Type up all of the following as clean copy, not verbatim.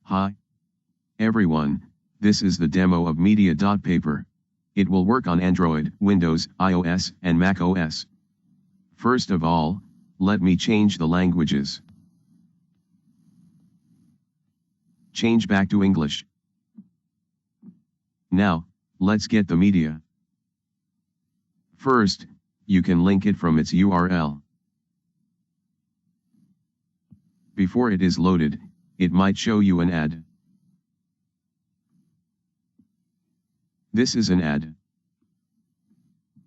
Hi, everyone, this is the demo of Media.Paper. It will work on Android, Windows, iOS, and Mac OS. First of all, let me change the languages. Change back to English. Now, let's get the media. First, you can link it from its URL. Before it is loaded, it might show you an ad. This is an ad.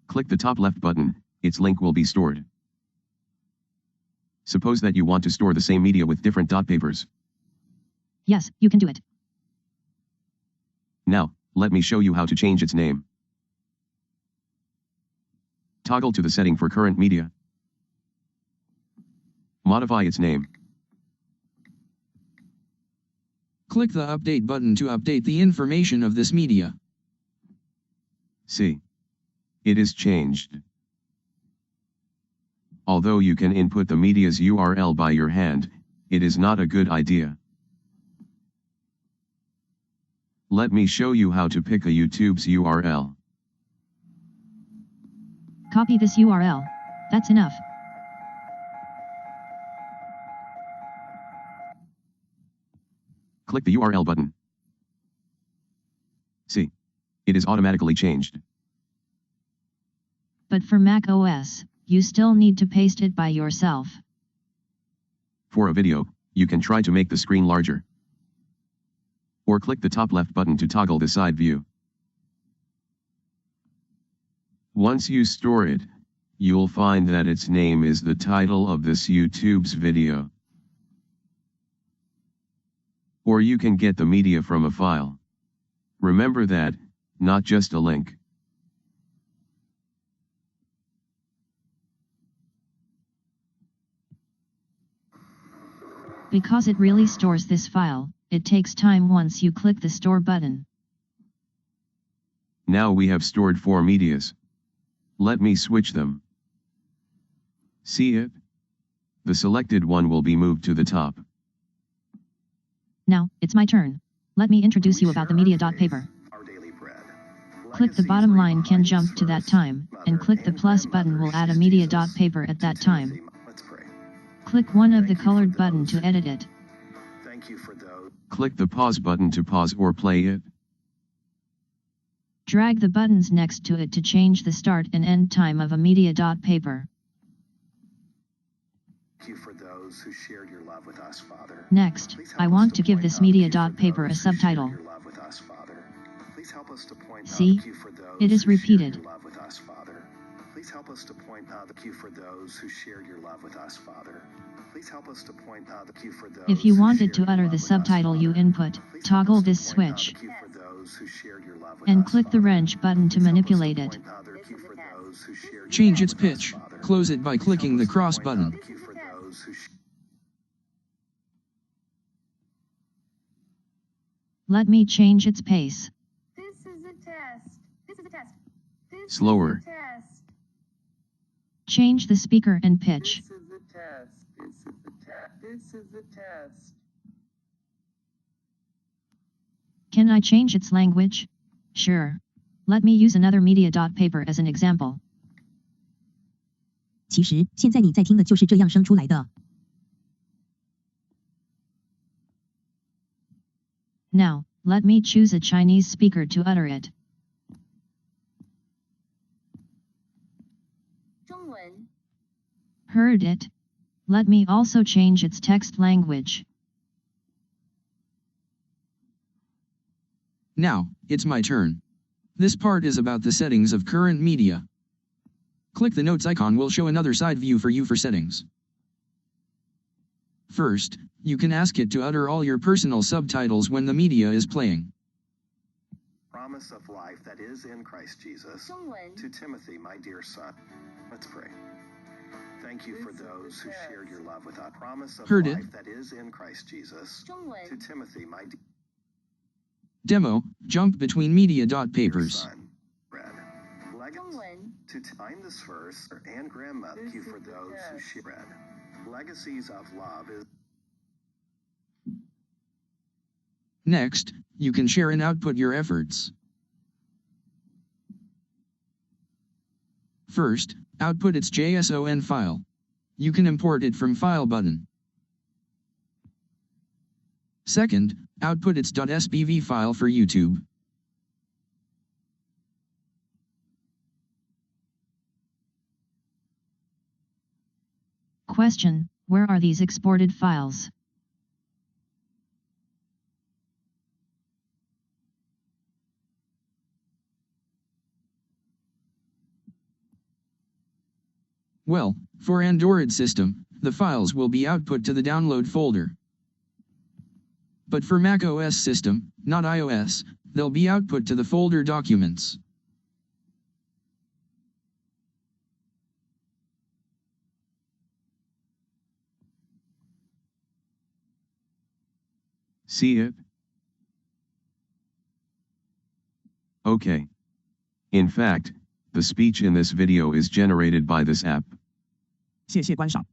Click the top left button, its link will be stored. Suppose that you want to store the same media with different .papers. Yes, you can do it. Now, let me show you how to change its name. Toggle to the setting for current media. Modify its name. Click the Update button to update the information of this media. See. It is changed. Although you can input the media's URL by your hand, it is not a good idea. Let me show you how to pick a YouTube's URL. Copy this URL. That's enough. Click the URL button. See. It is automatically changed. But for Mac OS, you still need to paste it by yourself. For a video, you can try to make the screen larger. Or click the top left button to toggle the side view. Once you store it, you'll find that its name is the title of this YouTube's video. Or you can get the media from a file. Remember that, not just a link. Because it really stores this file, it takes time once you click the Store button. Now we have stored 4 medias. Let me switch them. See it? The selected one will be moved to the top. Now, it's my turn. Let me introduce you about the Media.Paper. Click the bottom line can jump to that time, and click the plus button will add a Media.Paper at that time. Click one of the colored button to edit it. Click the pause button to pause or play it. Drag the buttons next to it to change the start and end time of a Media.Paper. Next, I want to give this Media.Paper a subtitle. See? It is repeated. Please help us to point out the for those who shared your love with us, Father. Please help us to point out the for those. If you wanted to utter the subtitle you input, toggle this switch. And click the wrench button to manipulate it. Change its pitch. Close it by clicking the cross button. Let me change its pace. This is a test. This is a test. This Slower. is a test. Change the speaker and pitch. This is a test. This is a test. This is a test. Can I change its language? Sure. Let me use another Media.Paper as an example. 其实，现在你在听的就是这样生出来的。 Now, let me choose a Chinese speaker to utter it. 中文 Heard it. Let me also change its text language. Now, it's my turn. This part is about the settings of current media. Click the notes icon will show another side view for you for settings. First, you can ask it to utter all your personal subtitles when the media is playing. Promise of life that is in Christ Jesus. 中文 To Timothy, my dear son. Let's pray. Thank you for those who shared your love with us. Promise of Heard it. life that is in Christ Jesus. 中 To 文 Timothy, my dear Demo, jump between media.papers. son. Read. 中文 To find this verse and grandmother. Thank you for those who shared. Legacies of love is Next, you can share and output your efforts. First, output its JSON file. You can import it from File button. Second, output its .svg file for YouTube. Question: where are these exported files? Well, for Android system, the files will be output to the download folder. But for Mac OS system, not iOS, they'll be output to the folder Documents. See it? Okay. In fact, the speech in this video is generated by this app. 谢谢观赏。